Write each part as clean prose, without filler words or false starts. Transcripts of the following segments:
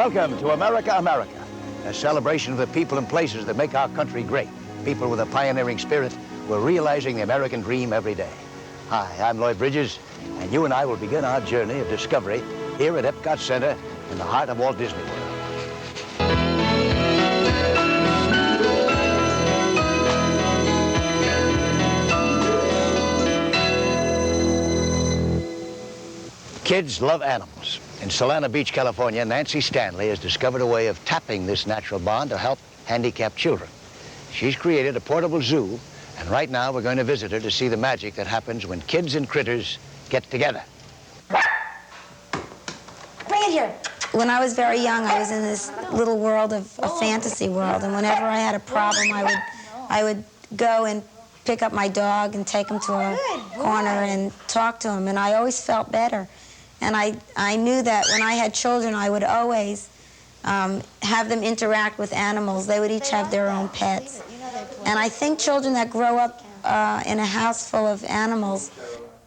Welcome to America, America, a celebration of the people and places that make our country great. People with a pioneering spirit who are realizing the American dream every day. Hi, I'm Lloyd Bridges, and you and I will begin our journey of discovery here at Epcot Center in the heart of Walt Disney World. Kids love animals. In Solana Beach, California, Nancy Stanley has discovered a way of tapping this natural bond to help handicapped children. She's created a portable zoo, and right now we're going to visit her to see the magic that happens when kids and critters get together. Bring it here. When I was very young, I was in this little world of a fantasy world, and whenever I had a problem, I would go and pick up my dog and take him to a corner and talk to him, and I always felt better. And I knew that when I had children, I would always have them interact with animals. They would each have their own pets. And I think children that grow up in a house full of animals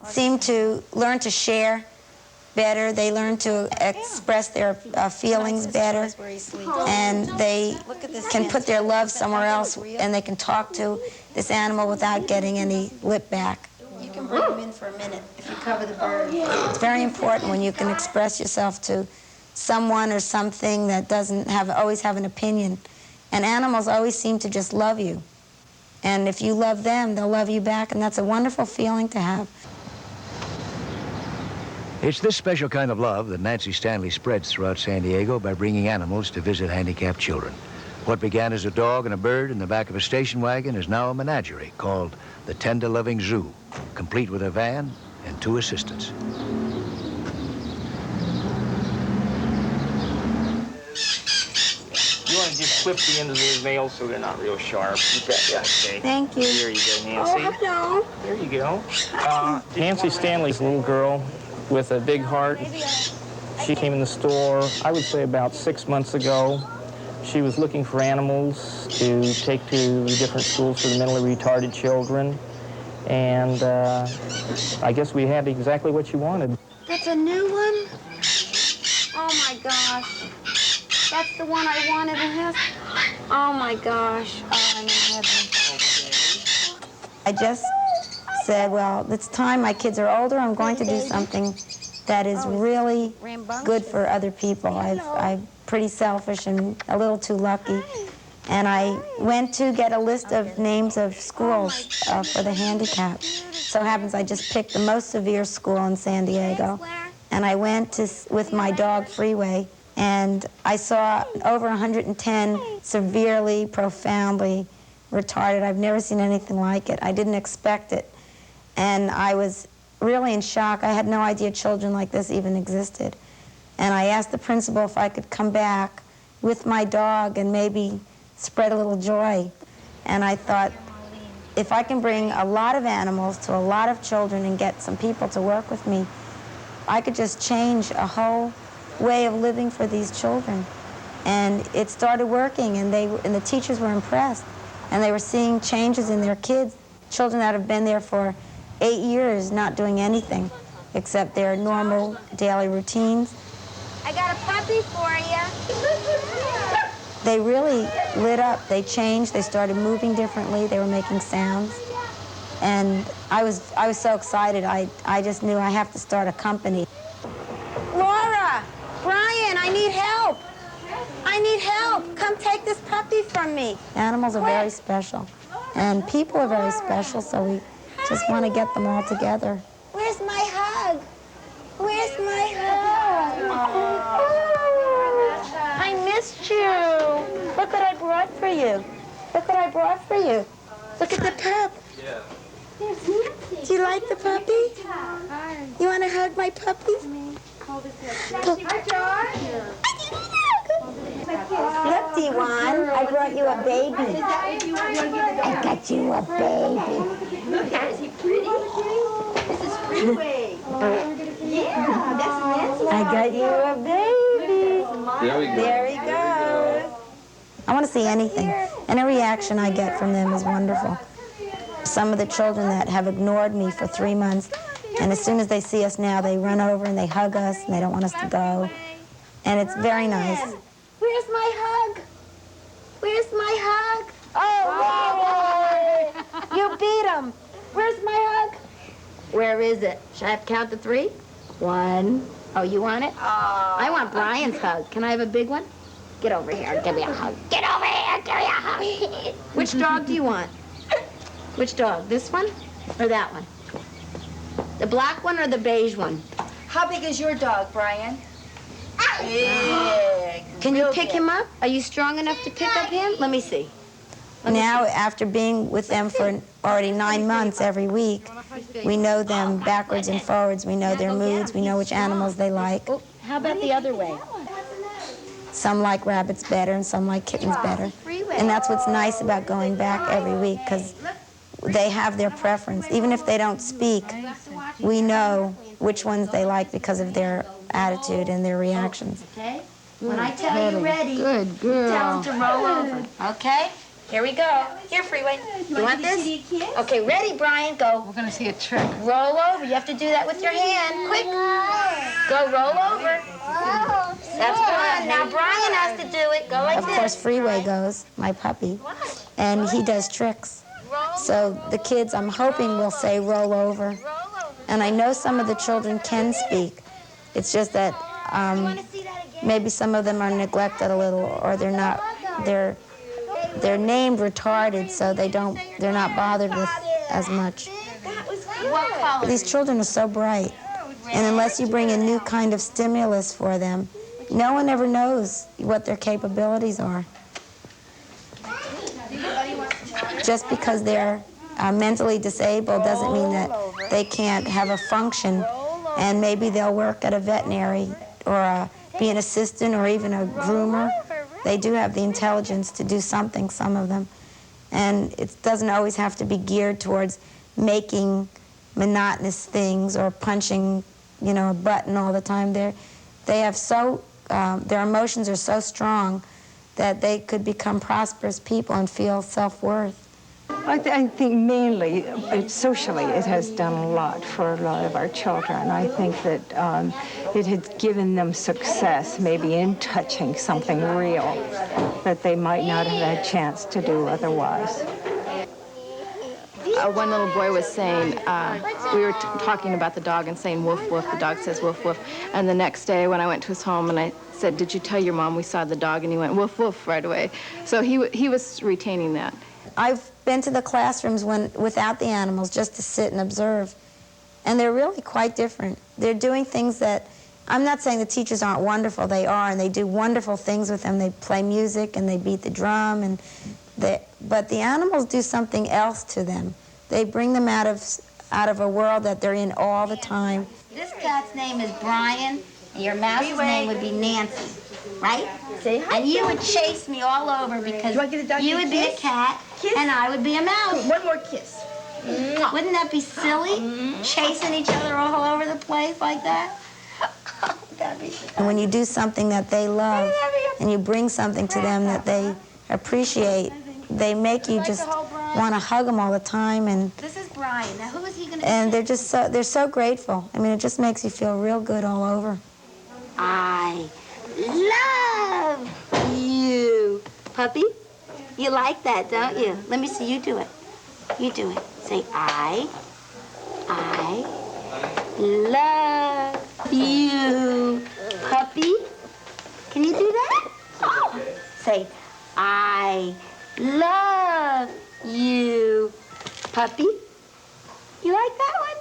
seem to learn to share better. They learn to express their feelings better. And they can put their love somewhere else, and they can talk to this animal without getting any lip back. You can bring them in for a minute if you cover the bird. It's very important when you can express yourself to someone or something that doesn't always have an opinion. And animals always seem to just love you. And if you love them, they'll love you back, and that's a wonderful feeling to have. It's this special kind of love that Nancy Stanley spreads throughout San Diego by bringing animals to visit handicapped children. What began as a dog and a bird in the back of a station wagon is now a menagerie called the Tender Loving Zoo, complete with a van and 2 assistants. You want to just clip the ends of these nails so they're not real sharp. You bet, yeah, okay. Thank you. Here you go, Nancy. Oh, hello. There you go. Nancy Stanley's a little girl with a big heart. She came in the store, I would say about 6 months ago. She was looking for animals to take to different schools for the mentally retarded children. And I guess we had exactly what she wanted. That's a new one? Oh, my gosh. That's the one I wanted. Oh, my gosh. Oh, I'm in heaven. I just said, well, it's time. My kids are older. I'm going to do something that is really good for other people. I'm pretty selfish and a little too lucky. And I went to get a list of names of schools for the handicapped. So it happens I just picked the most severe school in San Diego. And I went with my dog, Freeway, and I saw over 110 severely, profoundly retarded. I've never seen anything like it. I didn't expect it. And I was really in shock. I had no idea children like this even existed. And I asked the principal if I could come back with my dog and maybe spread a little joy. And I thought, if I can bring a lot of animals to a lot of children and get some people to work with me, I could just change a whole way of living for these children. And it started working, and the teachers were impressed. And they were seeing changes in their kids, children that have been there for 8 years not doing anything except their normal daily routines. I got a puppy for you. They really lit up. They changed. They started moving differently. They were making sounds. And I was so excited. I just knew I have to start a company. Laura, Brian, I need help. I need help. Come take this puppy from me. Animals are very special. And people are very special, so we just want to get them all together. Where's my hug? Where's my hug? I missed you. Look what I brought for you. Look what I brought for you. Look at the pup. Yeah. Do you like the puppy? You want to hug my puppy? Look, D1, I brought you a baby. I got you a baby. Look at it. Is he pretty? This is Freeway. Yeah, that's Nancy. I got you a baby. There we go. There he goes. I want to see anything. And every reaction I get from them is wonderful. Some of the children that have ignored me for 3 months, and as soon as they see us now, they run over and they hug us, and they don't want us to go. And it's very nice. Where's my hug? Where's my hug? Oh, you beat him. Where's my hug? Where is it? Should I have to count to 3? 1. Oh, you want it? I want Brian's hug. Can I have a big one? Get over here and give me a hug. Get over here and give me a hug. Which dog do you want? Which dog? This one or that one? The black one or the beige one? How big is your dog, Brian? Big. Can you pick him up? Are you strong enough to pick up him? Let me see. Now, after being with them for already 9 months every week, we know them backwards and forwards. We know their moods. We know which animals they like. Oh, how about the other way? Some like rabbits better and some like kittens better. And that's what's nice about going back every week, because they have their preference. Even if they don't speak, we know which ones they like because of their attitude and their reactions. Okay? When I tell you ready, good girl. Tell them to roll over. Okay? Here we go. Here, Freeway. You want this? Okay, ready, Brian? Go. We're going to see a trick. Roll over. You have to do that with your hand. Quick. Go roll over. That's one. Now Brian has to do it. Go like Of this. course, Freeway goes, my puppy, and he does tricks. So the kids, I'm hoping, will say roll over. And I know some of the children can speak. It's just that maybe some of them are neglected a little, or they're named retarded, so they're not bothered with as much. What color? These children are so bright, and unless you bring a new kind of stimulus for them, no one ever knows what their capabilities are. Just because they're mentally disabled doesn't mean that they can't have a function, and maybe they'll work at a veterinary or be an assistant or even a groomer. They do have the intelligence to do something, some of them. And it doesn't always have to be geared towards making monotonous things or punching, a button all the time. They have their emotions are so strong that they could become prosperous people and feel self-worth. I think mainly, socially, it has done a lot for a lot of our children. I think that it has given them success, maybe in touching something real that they might not have had a chance to do otherwise. One little boy was saying, we were talking about the dog and saying woof, woof, the dog says woof, woof. And the next day when I went to his home and I said, did you tell your mom we saw the dog? And he went woof, woof right away. So he was retaining that. I've been to the classrooms without the animals just to sit and observe, and they're really quite different. They're doing things that, I'm not saying the teachers aren't wonderful, they are, and they do wonderful things with them. They play music and they beat the drum, but the animals do something else to them. They bring them out of a world that they're in all the time. This cat's name is Brian, and your mouse's name would be Nancy, right? And you would chase me all over because you would be a cat and I would be a mouse. One more kiss. Wouldn't that be silly? Chasing each other all over the place like that? That'd be silly. And when you do something that they love and you bring something to them that they appreciate, they make you just want to hug them all the time. And This is Brian. Now, who is he going to And they're so grateful. I mean, it just makes you feel real good all over. I love you. Puppy, you like that, don't you? Let me see you do it. You do it. Say, I love you. Puppy, can you do that? Say, I love you. Puppy, you like that one?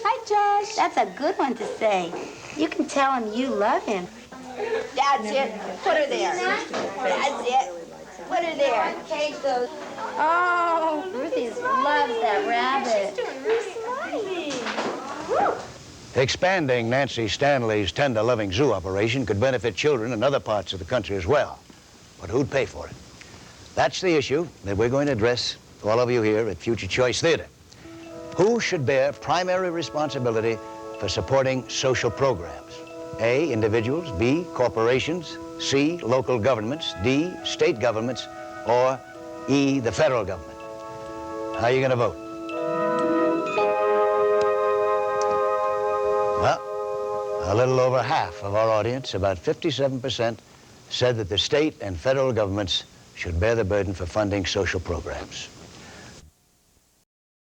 Hi, Josh. That's a good one to say. You can tell him you love him. That's it. Put her there. That's it. Put her there. Cage goes. Oh, Ruthie loves that rabbit. She's doing really slimy. Expanding Nancy Stanley's tender, loving zoo operation could benefit children in other parts of the country as well. But who'd pay for it? That's the issue that we're going to address, all of you here at Future Choice Theater. Who should bear primary responsibility for supporting social programs? A, individuals, B, corporations, C, local governments, D, state governments, or E, the federal government. How are you going to vote? Well, A little over half of our audience, about 57%, said that the state and federal governments should bear the burden for funding social programs.